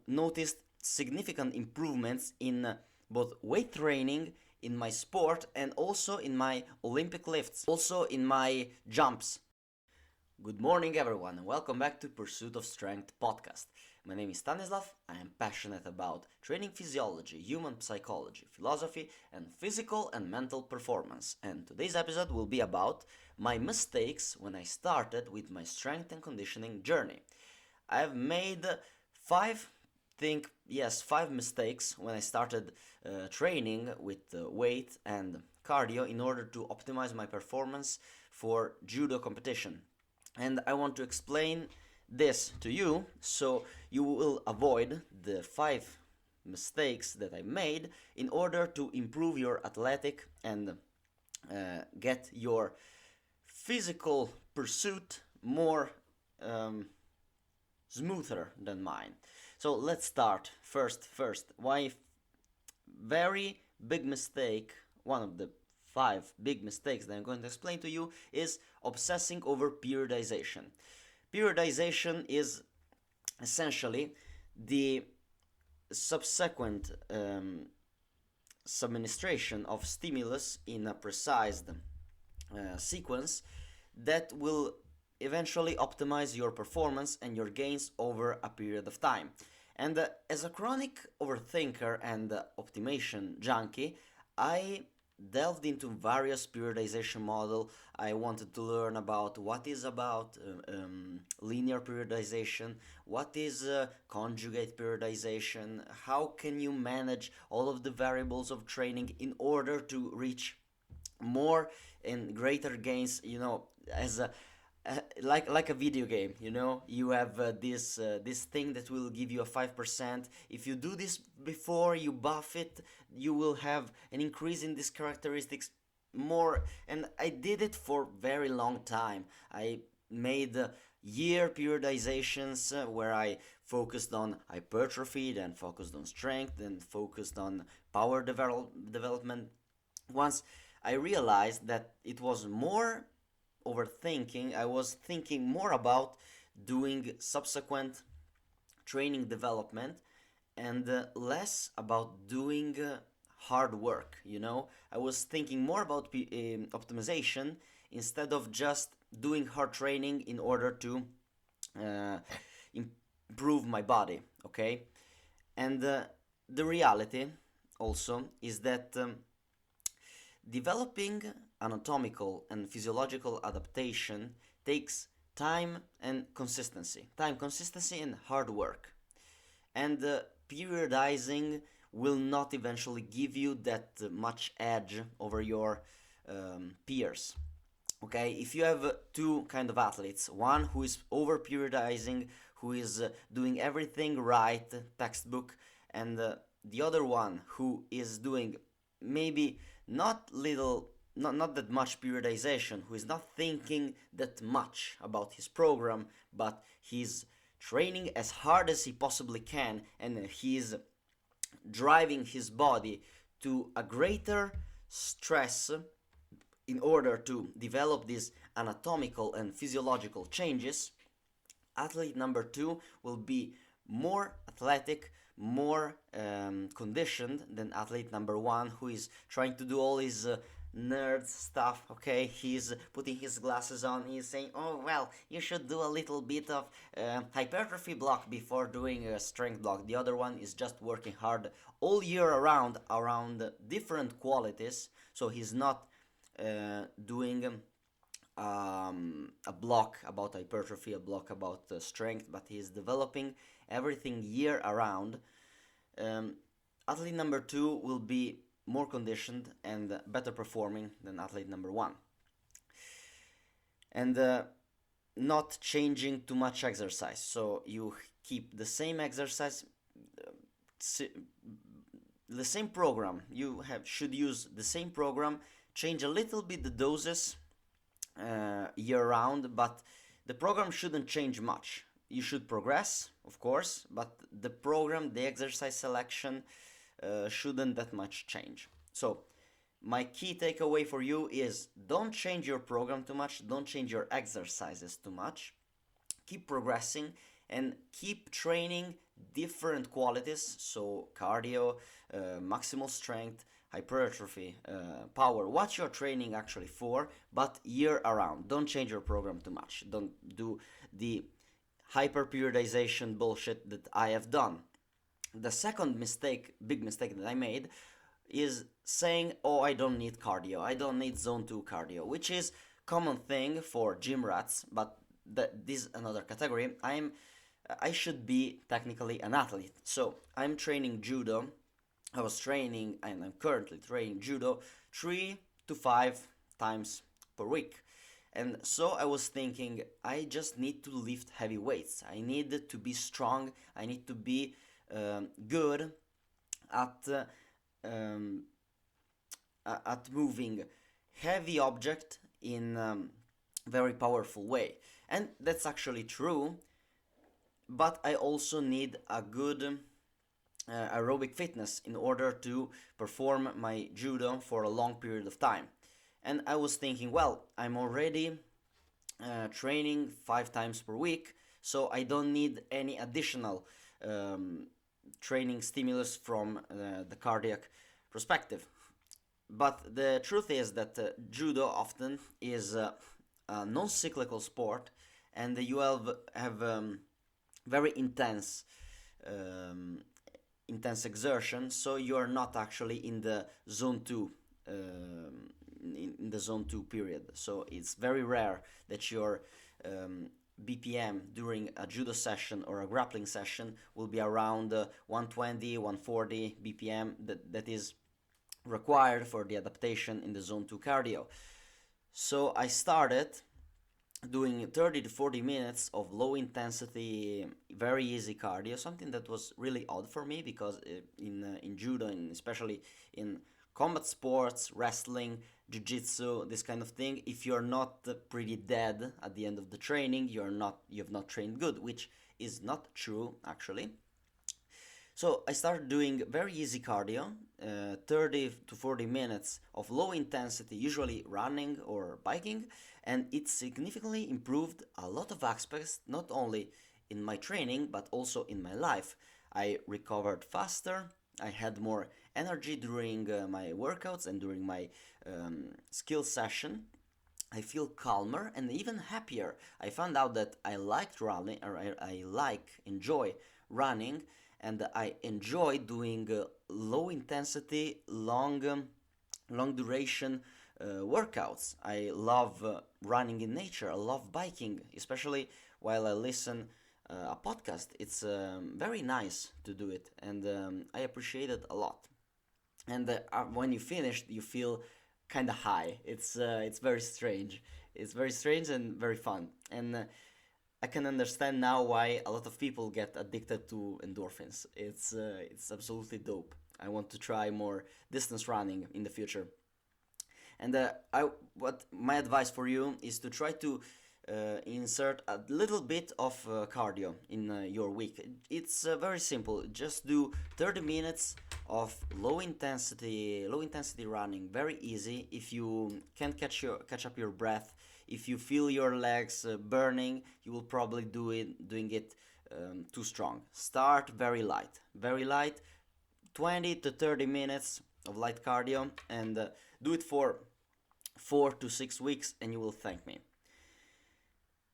noticed significant improvements in both weight training, in my sport, and also in my Olympic lifts, also in my jumps. Good morning, everyone, and welcome back to Pursuit of Strength podcast. My name is Stanislav. I am passionate about training physiology, human psychology, philosophy, and physical and mental performance. And today's episode will be about my mistakes when I started with my strength and conditioning journey. I have made five mistakes when I started training with weight and cardio in order to optimize my performance for judo competition. And I want to explain this to you so you will avoid the five mistakes that I made in order to improve your athletic and get your physical pursuit more smoother than mine. So let's start first. Why very big mistake, one of the five big mistakes that I'm going to explain to you is obsessing over periodization. Periodization is essentially the subsequent subministration of stimulus in a precise sequence that will eventually optimize your performance and your gains over a period of time. And as a chronic overthinker and optimization junkie, I delved into various periodization model. I wanted to learn about what is about linear periodization, what is conjugate periodization, how can you manage all of the variables of training in order to reach more and greater gains, as a like a video game. You have this thing that will give you a 5%. If you do this before you buff it, you will have an increase in these characteristics more. And I did it for very long time. I made year periodizations where I focused on hypertrophy, then focused on strength, then focused on power development. Once I realized that it was more overthinking, I was thinking more about doing subsequent training development and less about doing hard work. I was thinking more about optimization instead of just doing hard training in order to uh, improve my body. Okay, and the reality also is that developing anatomical and physiological adaptation takes time and consistency. Time, consistency, and hard work. And periodizing will not eventually give you that much edge over your peers. Okay, if you have two kind of athletes, one who is over periodizing, who is doing everything right, textbook, and the other one who is doing maybe not that much periodization, who is not thinking that much about his program, but he's training as hard as he possibly can, and he's driving his body to a greater stress in order to develop these anatomical and physiological changes. Athlete number two will be more athletic, more conditioned than athlete number one, who is trying to do all his nerd stuff. Okay, he's putting his glasses on, he's saying, oh well, you should do a little bit of hypertrophy block before doing a strength block. The other one is just working hard all year around different qualities, so he's not doing a block about hypertrophy, a block about strength, but he's developing everything year around. Athlete number two will be more conditioned and better performing than athlete number one. And not changing too much exercise. So you keep the same exercise, the same program. Should use the same program, change a little bit the doses year round, but the program shouldn't change much. You should progress, of course, but the program, the exercise selection shouldn't that much change. So my key takeaway for you is don't change your program too much, don't change your exercises too much. Keep progressing and keep training different qualities, so cardio, maximal strength, hypertrophy, power, what you're training actually for, but year around. Don't change your program too much. Don't do the hyper periodization bullshit that I have done. The second mistake, big mistake that I made, is saying, "Oh, I don't need cardio. I don't need zone 2 cardio," which is common thing for gym rats, but this is another category. I should be technically an athlete. So, I'm training judo. I was training and I'm currently training judo 3 to 5 times per week. And so I was thinking, I just need to lift heavy weights. I need to be strong. I need to be good at um, at moving heavy object in very powerful way. And that's actually true, but I also need a good aerobic fitness in order to perform my judo for a long period of time. And I was thinking, well, I'm already training 5 times per week, so I don't need any additional um, training stimulus from the cardiac perspective. But the truth is that judo often is a non-cyclical sport, and you have very um, intense exertion, so you are not actually in the zone 2 in the zone 2 period. So it's very rare that your BPM during a judo session or a grappling session will be around 120, 140 BPM. That is required for the adaptation in the zone 2 cardio. So I started doing 30 to 40 minutes of low intensity, very easy cardio, something that was really odd for me because in judo, and especially in combat sports, wrestling, jiu-jitsu, this kind of thing, if you're not pretty dead at the end of the training, you have not trained good, which is not true actually. So I started doing very easy cardio, 30 to 40 minutes of low intensity, usually running or biking, and it significantly improved a lot of aspects, not only in my training but also in my life. I recovered faster, I had more energy during my workouts and during my skill session. I feel calmer and even happier. I found out that I liked running, or enjoy running, and I enjoy doing low intensity, long duration workouts. I love running in nature. I love biking, especially while I listen a podcast. It's very nice to do it, and I appreciate it a lot. And when you finish, you feel kind of high. It's very strange. It's very strange and very fun. And I can understand now why a lot of people get addicted to endorphins. It's absolutely dope. I want to try more distance running in the future. And what my advice for you is to try to insert a little bit of cardio in your week. It's very simple. Just do 30 minutes of low intensity running. Very easy. If you can't catch up your breath, if you feel your legs burning, you will probably doing it too strong. Start very light, 20 to 30 minutes of light cardio, and do it for 4 to 6 weeks, and you will thank me.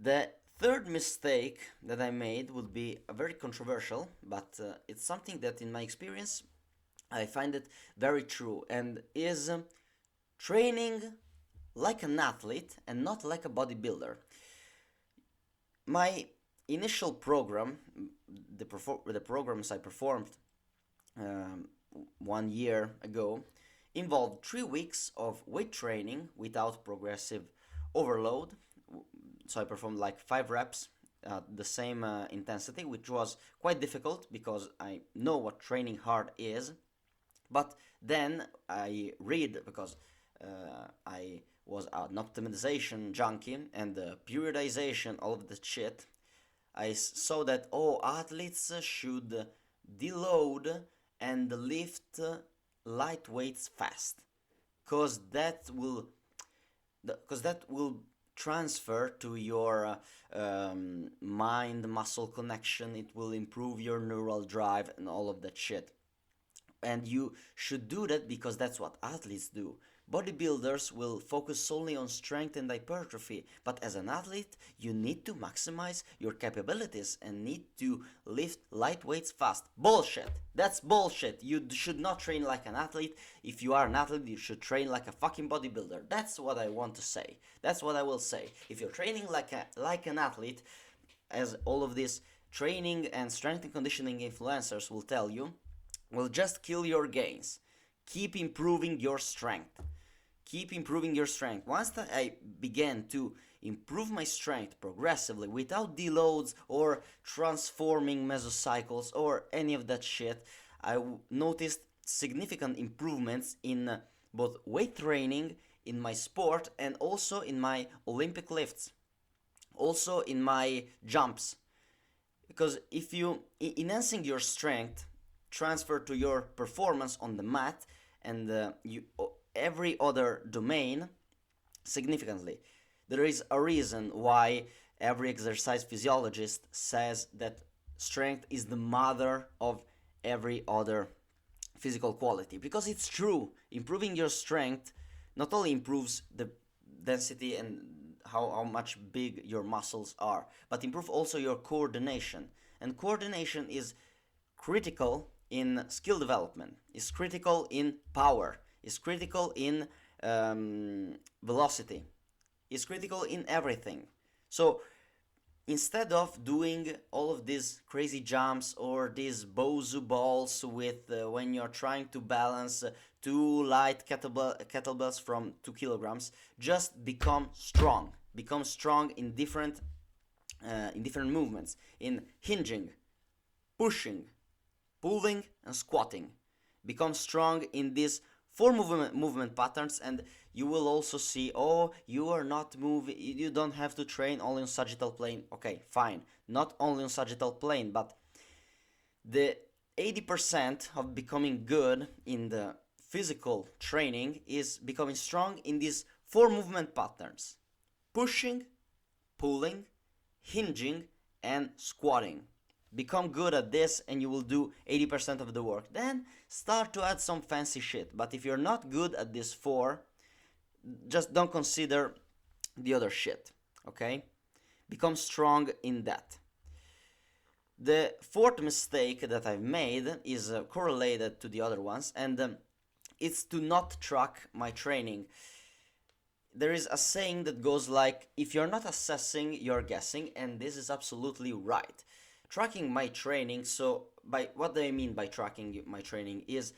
The third mistake that I made would be very controversial, but it's something that, in my experience, I find it very true, and is training like an athlete and not like a bodybuilder. My initial program, the programs I performed um, 1 year ago, involved 3 weeks of weight training without progressive overload. So I performed like 5 reps at the same intensity, which was quite difficult because I know what training hard is. But then I read, because I was an optimization junkie, and the periodization, all of the shit. I saw that athletes should deload and lift light weights fast, cause that will transfer to your mind muscle connection. It will improve your neural drive and all of that shit. And you should do that because that's what athletes do. Bodybuilders will focus solely on strength and hypertrophy, but as an athlete, you need to maximize your capabilities and need to lift light weights fast. Bullshit! That's bullshit! You should not train like an athlete. If you are an athlete, you should train like a fucking bodybuilder. That's what I want to say. That's what I will say. If you're training like an athlete, as all of these training and strength and conditioning influencers will tell you, will just kill your gains. Keep improving your strength. Keep improving your strength. Once that I began to improve my strength progressively without deloads or transforming mesocycles or any of that shit, I noticed significant improvements in both weight training, in my sport, and also in my Olympic lifts, also in my jumps. Because if you enhancing your strength transfer to your performance on the mat and every other domain significantly. There is a reason why every exercise physiologist says that strength is the mother of every other physical quality, because it's true. Improving your strength not only improves the density and how much big your muscles are, but improve also your coordination. And coordination is critical in skill development, is critical in power, is critical in velocity, is critical in everything. So instead of doing all of these crazy jumps or these Bosu balls with when you're trying to balance two light kettlebells from 2 kilograms, just become strong. Become strong in different movements, in hinging, pushing, pulling, and squatting. Become strong in these four movement patterns, and you will also see, oh, you are not moving, you don't have to train only on sagittal plane. Okay, fine, not only on sagittal plane, but the 80% of becoming good in the physical training is becoming strong in these four movement patterns: pushing, pulling, hinging, and squatting. Become good at this and you will do 80% of the work. Then start to add some fancy shit. But if you're not good at this four, just don't consider the other shit. Okay? Become strong in that. The fourth mistake that I've made is correlated to the other ones, and it's to not track my training. There is a saying that goes like, if you're not assessing, you're guessing, and this is absolutely right. Tracking my training, so by what do I mean by tracking my training is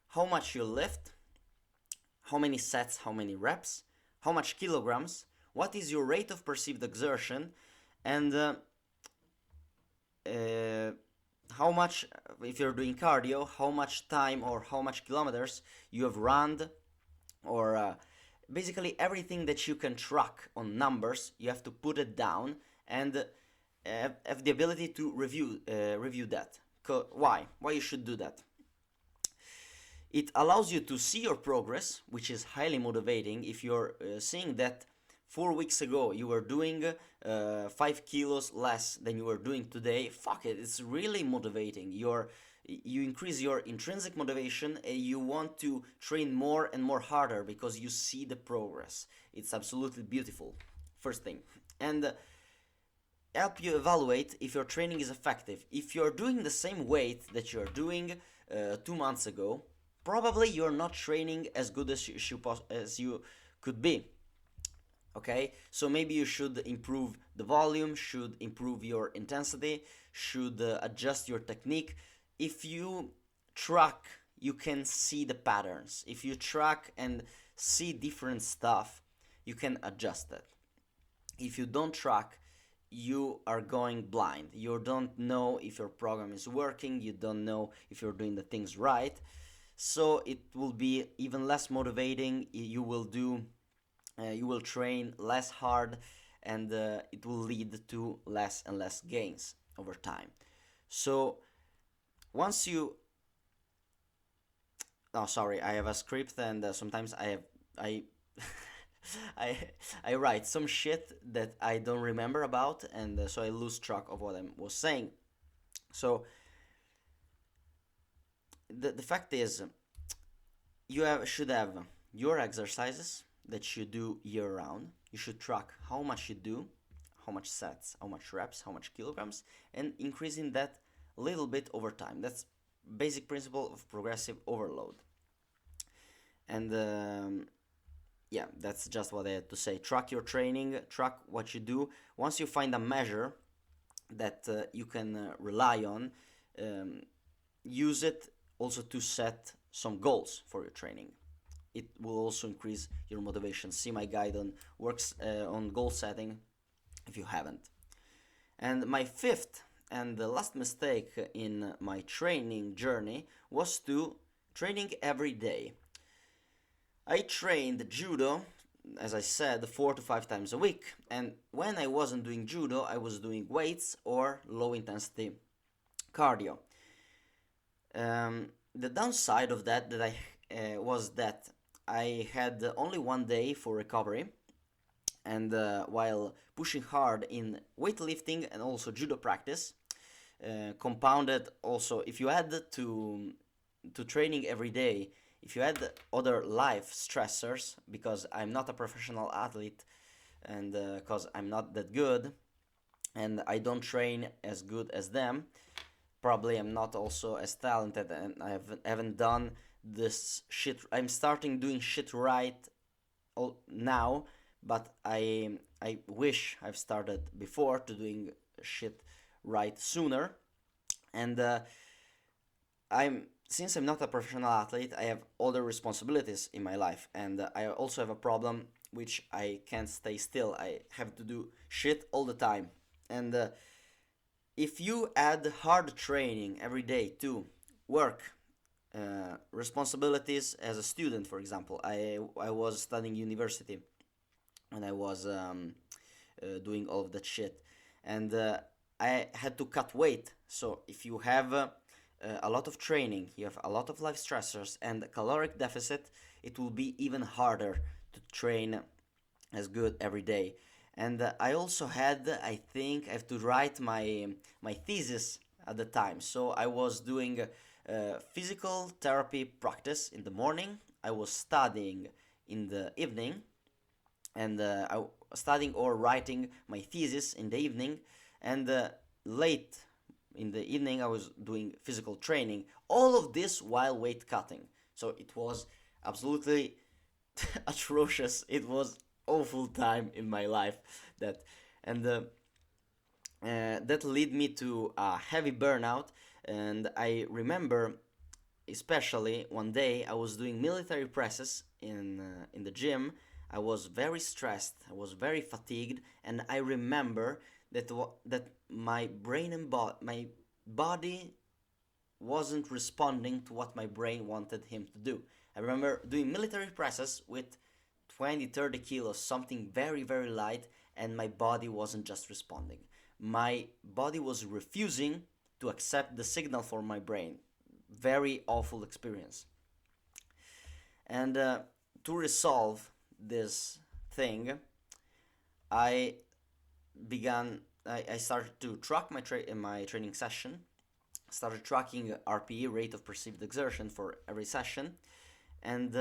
how much you lift, how many sets, how many reps, how much kilograms, what is your rate of perceived exertion, and how much, if you're doing cardio, how much time or how much kilometers you have run, or basically everything that you can track on numbers, you have to put it down and have the ability to review that. Why you should do that? It allows you to see your progress, which is highly motivating. If you're seeing that 4 weeks ago you were doing 5 kilos less than you were doing today, fuck it, it's really motivating. You increase your intrinsic motivation and you want to train more and more harder because you see the progress. It's absolutely beautiful, first thing. And help you evaluate if your training is effective. If you're doing the same weight that you're doing 2 months ago, probably you're not training as good as you could be. Okay, so maybe you should improve the volume, should improve your intensity, should adjust your technique. If you track, you can see the patterns. If you track and see different stuff, you can adjust it. If you don't track, you are going blind. You don't know if your program is working, you don't know if you're doing the things right. So it will be even less motivating. You will train less hard, and it will lead to less and less gains over time. So once you I have a script, and sometimes I I I write some shit that I don't remember about, and so I lose track of what I was saying. So the fact is, you should have your exercises that you do year round. You should track how much you do, how much sets, how much reps, how much kilograms, and increasing that a little bit over time. That's basic principle of progressive overload. And yeah, that's just what I had to say. Track your training, track what you do. Once you find a measure that you can rely on, um, use it also to set some goals for your training. It will also increase your motivation. See my guide on works on goal setting if you haven't. And my fifth and the last mistake in my training journey was to training every day. I trained judo, as I said, 4 to 5 times a week, and when I wasn't doing judo, I was doing weights or low intensity cardio. The downside of that I was that I had only one day for recovery, and while pushing hard in weightlifting and also judo practice, compounded also if you add to training every day, if you add other life stressors, because I'm not a professional athlete and because I'm not that good and I don't train as good as them, probably I'm not also as talented, and haven't done this shit. I'm starting doing shit right now, but I wish I've started before to doing shit right sooner. And I'm since I'm not a professional athlete, I have other responsibilities in my life, and I also have a problem which I can't stay still. I have to do shit all the time, and if you add hard training every day to work, responsibilities as a student, for example, I was studying university when I was doing all of that shit, and I had to cut weight. So if you have a lot of training, you have a lot of life stressors and a caloric deficit, it will be even harder to train as good every day. And I also had, I think, I have to write my thesis at the time. So I was doing physical therapy practice in the morning. I was studying in the evening, and studying or writing my thesis in the evening, and late in the evening I was doing physical training. All of this while weight cutting. So it was absolutely atrocious. It was awful time in my life that, and that led me to a heavy burnout. And I remember, especially one day, I was doing military presses in the gym. I was very stressed. I was very fatigued, and I remember that my brain and my body wasn't responding to what my brain wanted him to do. I remember doing military presses with 20, 30 kilos, something very, very light, and my body wasn't just responding. My body was refusing to accept the signal for my brain. Very awful experience. And to resolve this thing, I I started to track my training session, started tracking RPE, rate of perceived exertion, for every session, and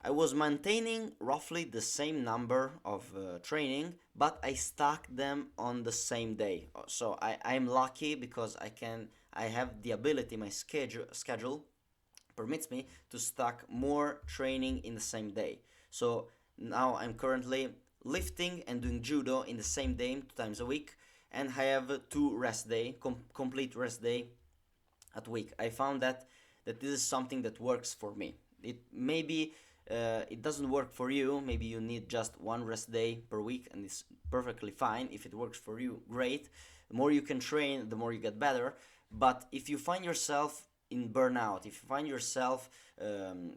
I was maintaining roughly the same number of training, but I stacked them on the same day. So I'm lucky because I have the ability, my schedule permits me to stack more training in the same day. So now I'm currently lifting and doing judo in the same day 2 times a week, and I have two rest day, complete rest day at week. I found that this is something that works for me. It maybe it doesn't work for you. Maybe you need just one rest day per week, and it's perfectly fine. If it works for you, great. The more you can train, the more you get better. But if you find yourself in burnout, if you find yourself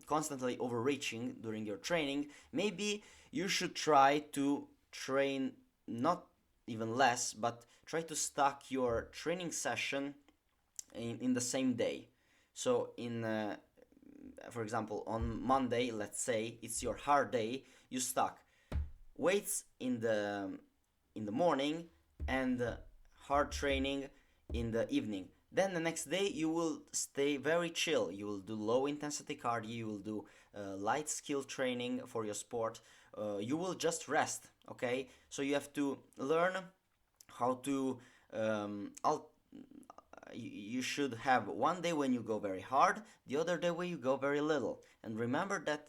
constantly overreaching during your training, maybe you should try to train not even less, but try to stack your training session in the same day. So in for example, on Monday, let's say it's your hard day, you stuck weights in the morning and hard training in the evening. Then the next day you will stay very chill. You will do low intensity cardio, you will do light skill training for your sport. You will just rest, okay? So you have to learn how to you should have one day when you go very hard, the other day when you go very little. And remember that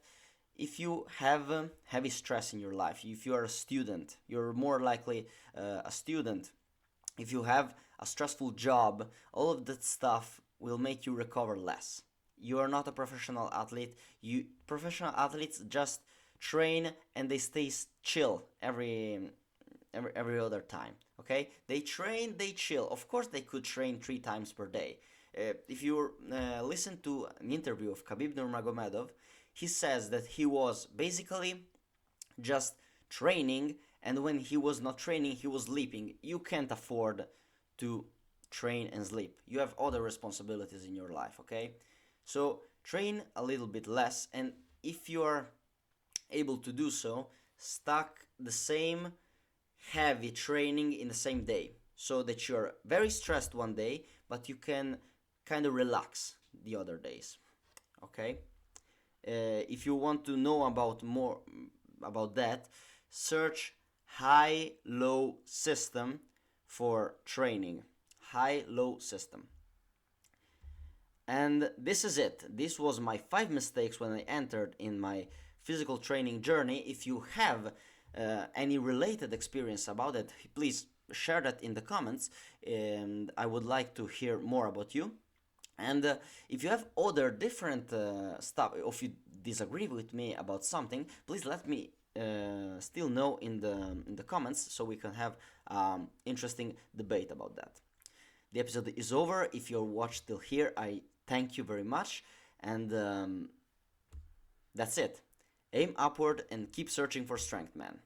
if you have heavy stress in your life, if you are a student, you're more likely a student. If you have a stressful job, all of that stuff will make you recover less. You are not a professional athlete. You professional athletes just train and they stay chill every other time. Okay, they train, they chill. Of course, they could train 3 times per day. If you listen to an interview of Khabib Nurmagomedov, he says that he was basically just training, and when he was not training, he was sleeping. You can't afford to train and sleep. You have other responsibilities in your life, okay? So train a little bit less, and if you are able to do so, stack the same heavy training in the same day so that you're very stressed one day, but you can kind of relax the other days, okay? If you want to know about more about that, search high-low system for training. High-low system. And this is it. This was my 5 mistakes when I entered in my physical training journey. If you have any related experience about it, please share that in the comments, and I would like to hear more about you. And if you have other different stuff, or if you disagree with me about something, please let me still know in the comments so we can have interesting debate about that. The episode is over. If you watched till here, I thank you very much, and that's it. Aim upward and keep searching for strength, man.